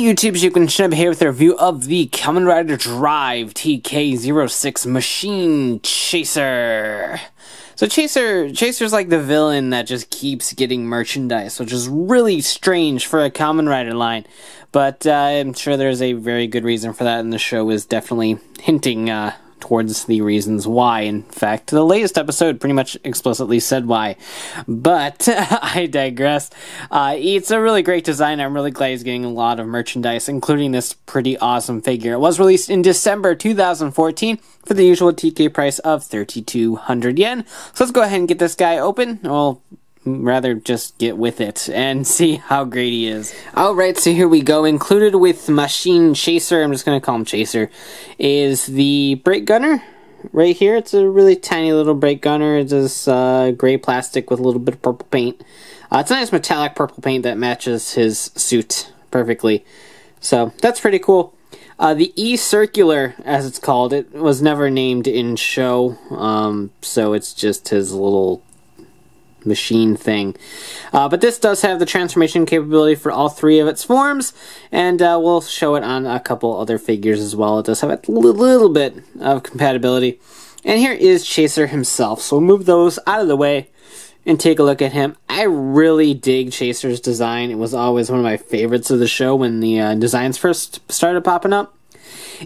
YouTube, TK06 here with a review of the Kamen Rider Drive TK06 Machine Chaser. So Chaser's like the villain that just keeps getting merchandise, which is really strange for a Kamen Rider line. But I'm sure there's a very good reason for that, and the show is definitely hinting towards the reasons why. In fact, the latest episode pretty much explicitly said why. But I digress. It's a really great design. I'm really glad he's getting a lot of merchandise, including this pretty awesome figure. It was released in December 2014 for the usual TK price of 3,200 yen. So let's go ahead and get this guy open. Well, rather just get with it and see how great he is. Alright, so here we go. Included with Machine Chaser, I'm just going to call him Chaser, is the brake gunner right here. It's a really tiny little brake gunner. It's this gray plastic with a little bit of purple paint. It's a nice metallic purple paint that matches his suit perfectly. So that's pretty cool. The E-Circular, as it's called, it was never named in show, so it's just his little machine thing. But this does have the transformation capability for all three of its forms, and we'll show it on a couple other figures as well. It does have a little bit of compatibility. And here is Chaser himself, so we'll move those out of the way and take a look at him. I really dig Chaser's design. It was always one of my favorites of the show when the designs first started popping up.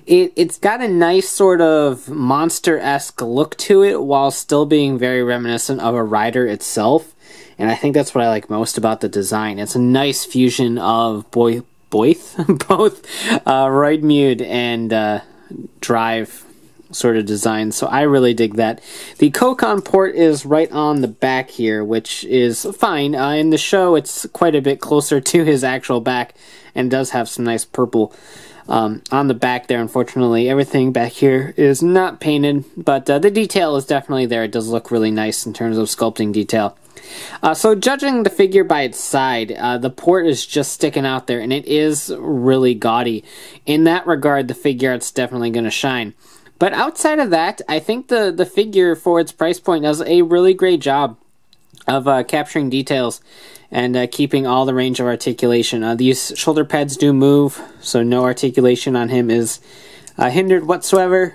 It's got a nice sort of monster-esque look to it while still being very reminiscent of a rider itself. And I think that's what I like most about the design. It's a nice fusion of both Ride Mute and Drive sort of design. So I really dig that. The Kokon port is right on the back here, which is fine. In the show, it's quite a bit closer to his actual back and does have some nice purple on the back there. Unfortunately, everything back here is not painted, but the detail is definitely there. It does look really nice in terms of sculpting detail. So judging the figure by its side, the port is just sticking out there, and it is really gaudy. In that regard, the figure art's definitely going to shine. But outside of that, I think the figure, for its price point, does a really great job of capturing details and keeping all the range of articulation. These shoulder pads do move, so no articulation on him is hindered whatsoever.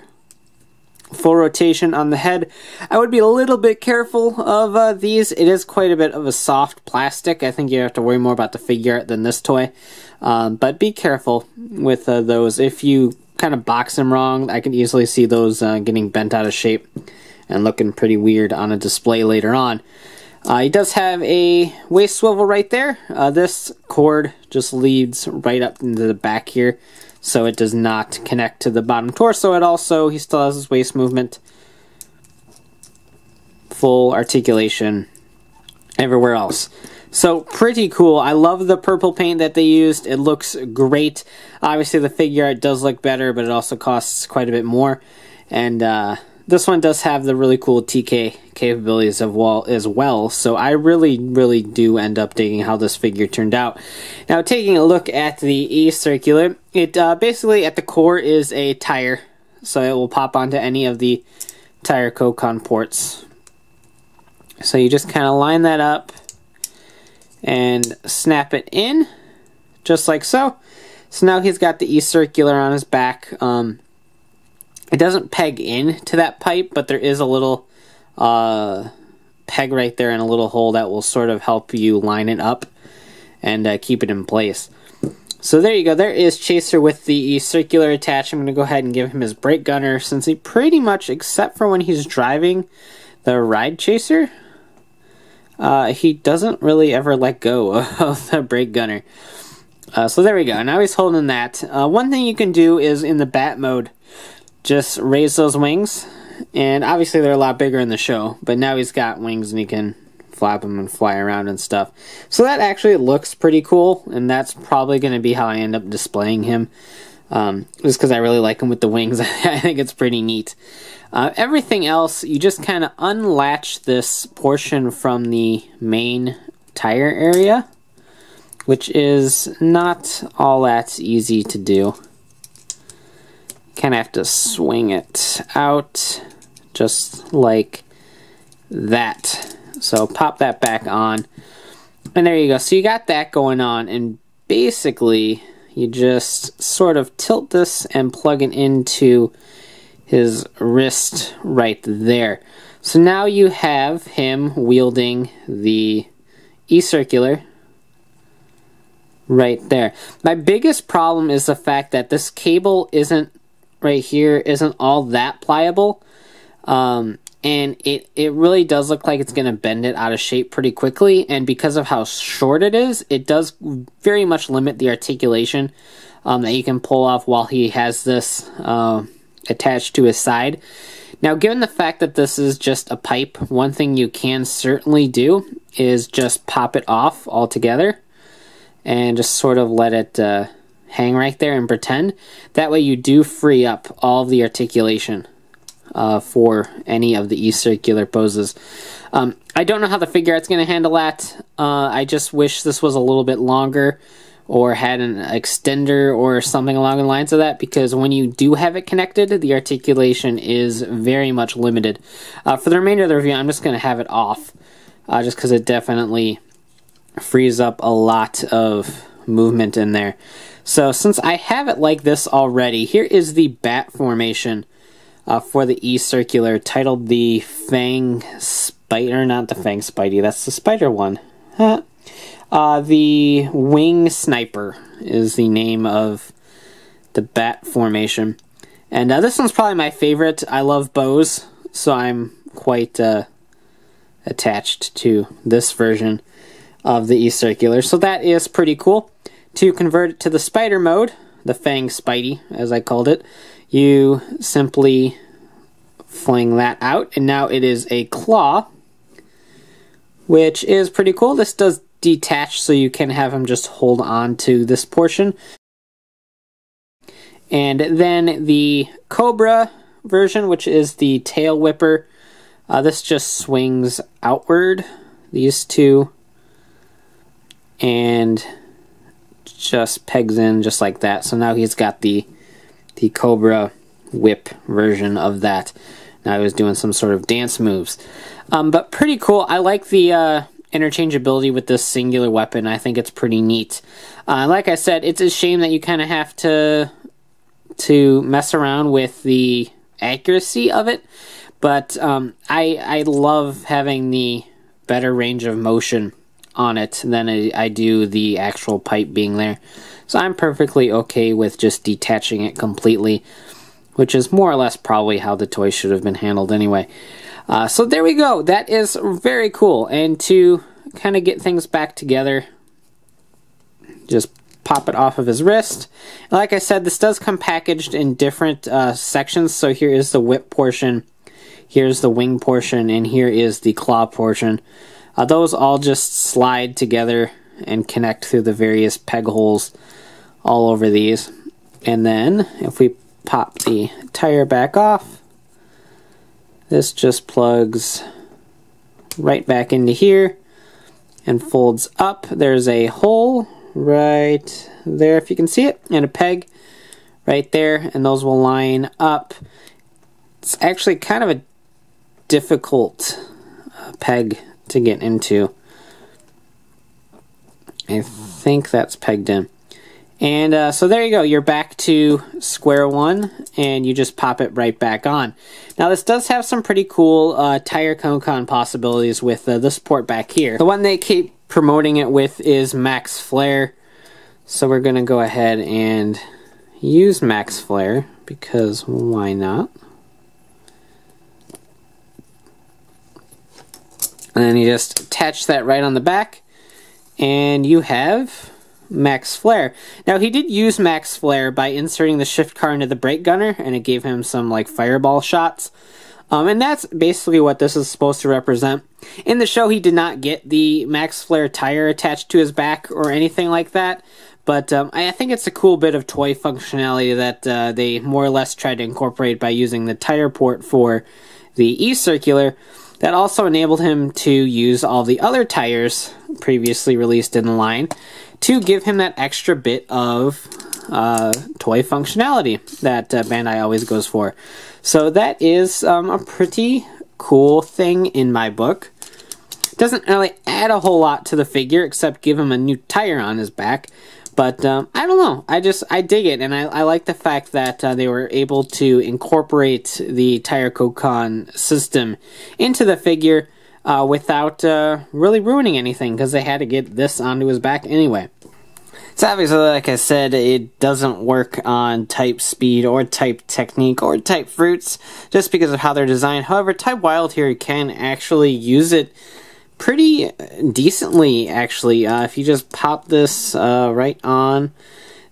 Full rotation on the head. I would be a little bit careful of these. It is quite a bit of a soft plastic. I think you have to worry more about the figure art than this toy. But be careful with those. If you kind of box them wrong, I can easily see those getting bent out of shape and looking pretty weird on a display later on. He does have a waist swivel right there. This cord just leads right up into the back here, so it does not connect to the bottom torso. He still has his waist movement. Full articulation everywhere else. So pretty cool. I love the purple paint that they used. It looks great. Obviously the figure art does look better, but it also costs quite a bit more. And this one does have the really cool TK capabilities as well, so I really do end up digging how this figure turned out. Now, taking a look at the E-Circular, it basically at the core is a tire, so it will pop onto any of the tire Kokon ports. So you just kind of line that up and snap it in, just like so. So now he's got the E-Circular on his back. It doesn't peg in to that pipe, but there is a little peg right there and a little hole that will sort of help you line it up and keep it in place. So there you go. There is Chaser with the circular attached. I'm going to go ahead and give him his brake gunner, since he pretty much, except for when he's driving the Ride Chaser, he doesn't really ever let go of the brake gunner. So there we go. Now he's holding that. One thing you can do is in the bat mode, just raise those wings, and obviously they're a lot bigger in the show, but now he's got wings and he can flap them and fly around and stuff. So that actually looks pretty cool, and that's probably going to be how I end up displaying him, just because I really like him with the wings. I think it's pretty neat. Everything else, you just kind of unlatch this portion from the main tire area, which is not all that easy to do. Kind of have to swing it out just like that. So pop that back on, and there you go. So you got that going on, and basically you just sort of tilt this and plug it into his wrist right there. So now you have him wielding the E-circular right there. My biggest problem is the fact that this cable isn't right here, isn't all that pliable. And it really does look like it's going to bend it out of shape pretty quickly, and because of how short it is, it does very much limit the articulation that you can pull off while he has this attached to his side. Now, given the fact that this is just a pipe, one thing you can certainly do is just pop it off altogether and just sort of let it hang right there and pretend. That way you do free up all of the articulation for any of the E-circular poses. I don't know how the figure art's going to handle that. I just wish this was a little bit longer or had an extender or something along the lines of that, because when you do have it connected, the articulation is very much limited. For the remainder of the review, I'm just going to have it off, just because it definitely frees up a lot of movement in there. So since I have it like this already, here is the bat formation for the E-circular, titled the Fang Spider, not the Fang Spidey, that's the spider one. The Wing Sniper is the name of the bat formation. And this one's probably my favorite. I love bows, so I'm quite attached to this version of the E-circular. So that is pretty cool. To convert it to the spider mode, the Fang Spidey, as I called it, you simply fling that out, and now it is a claw, which is pretty cool. This does detach, so you can have him just hold on to this portion. And then the Cobra version, which is the tail whipper, this just swings outward, these two, and just pegs in just like that. So now he's got the Cobra whip version of that. Now he was doing some sort of dance moves. But pretty cool. I like the interchangeability with this singular weapon. I think it's pretty neat. Like I said, it's a shame that you kind of have to mess around with the accuracy of it, but I love having the better range of motion on it than I do the actual pipe being there. So I'm perfectly okay with just detaching it completely, which is more or less probably how the toy should have been handled anyway. So there we go. That is very cool. And to kind of get things back together, just pop it off of his wrist. Like I said, this does come packaged in different sections. So here is the whip portion, here's the wing portion, and here is the claw portion. Those all just slide together and connect through the various peg holes all over these. And then if we pop the tire back off, this just plugs right back into here and folds up. There's a hole right there, if you can see it, and a peg right there, and those will line up. It's actually kind of a difficult peg to get into. I think that's pegged in. And so there you go, you're back to square one, and you just pop it right back on. Now this does have some pretty cool tire Concon possibilities with this port back here. The one they keep promoting it with is Max Flare, so we're going to go ahead and use Max Flare, because why not? And then you just attach that right on the back, and you have Max Flare. Now he did use Max Flare by inserting the shift car into the brake gunner, and it gave him some like fireball shots. And that's basically what this is supposed to represent. In the show, he did not get the Max Flare tire attached to his back or anything like that, but I think it's a cool bit of toy functionality that they more or less tried to incorporate by using the tire port for the E-circular. That also enabled him to use all the other tires previously released in the line to give him that extra bit of toy functionality that Bandai always goes for. So that is a pretty cool thing in my book. Doesn't really add a whole lot to the figure except give him a new tire on his back, But I don't know. I dig it, and I like the fact that they were able to incorporate the Tire-Kokan system into the figure without really ruining anything, because they had to get this onto his back anyway. So obviously, like I said, it doesn't work on type speed or type technique or type fruits just because of how they're designed. However, type wild here can actually use it pretty decently, actually. If you just pop this right on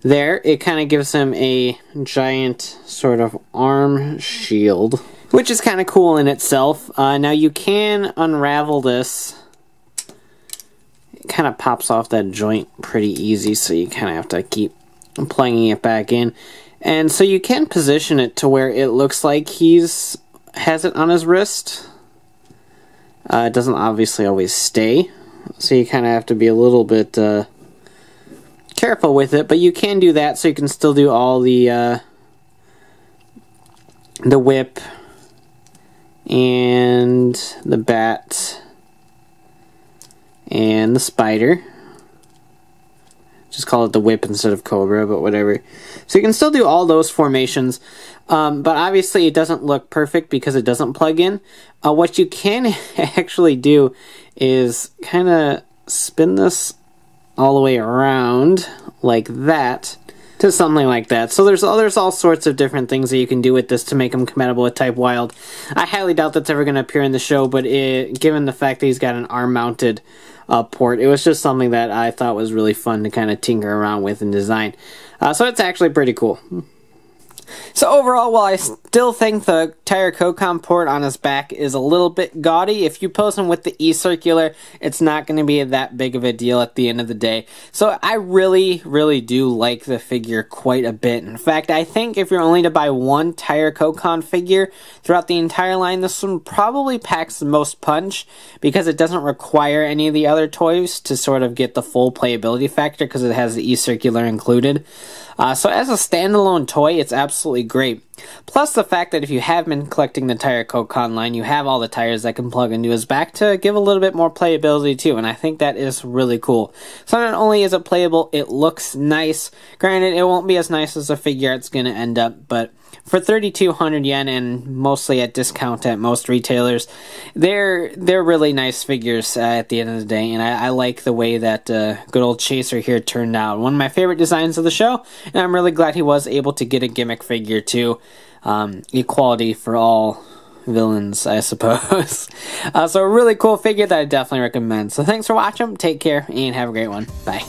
there, it kind of gives him a giant sort of arm shield, which is kind of cool in itself. Now you can unravel this. Kind of pops off that joint pretty easy, so you kind of have to keep plugging it back in. And so you can position it to where it looks like has it on his wrist. It doesn't obviously always stay, so you kind of have to be a little bit careful with it, but you can do that, so you can still do all the whip and the bat and the spider. Just call it the whip instead of cobra, but whatever. So you can still do all those formations, but obviously it doesn't look perfect because it doesn't plug in. What you can actually do is kind of spin this all the way around like that to something like that. So there's all sorts of different things that you can do with this to make him compatible with type wild. I highly doubt that's ever going to appear in the show, but given the fact that he's got an arm-mounted port, it was just something that I thought was really fun to kind of tinker around with in design. So it's actually pretty cool. So overall, while I still think the Tire-Kokan port on his back is a little bit gaudy, if you pose him with the E-Circular, it's not going to be that big of a deal at the end of the day. So I really, really do like the figure quite a bit. In fact, I think if you're only to buy one Tire-Kokan figure throughout the entire line, this one probably packs the most punch because it doesn't require any of the other toys to sort of get the full playability factor because it has the E-Circular included. So as a standalone toy, it's absolutely great. Plus the fact that if you have been collecting the Tire-Kokan line, you have all the tires that can plug into his back to give a little bit more playability too, and I think that is really cool. So not only is it playable, it looks nice. Granted, it won't be as nice as the figure it's going to end up, but for 3,200 yen and mostly at discount at most retailers, they're really nice figures at the end of the day, and I like the way that good old Chaser here turned out. One of my favorite designs of the show, and I'm really glad he was able to get a gimmick figure too. Equality for all villains, I suppose. So a really cool figure that I definitely recommend. So thanks for watching, take care, and have a great one. Bye.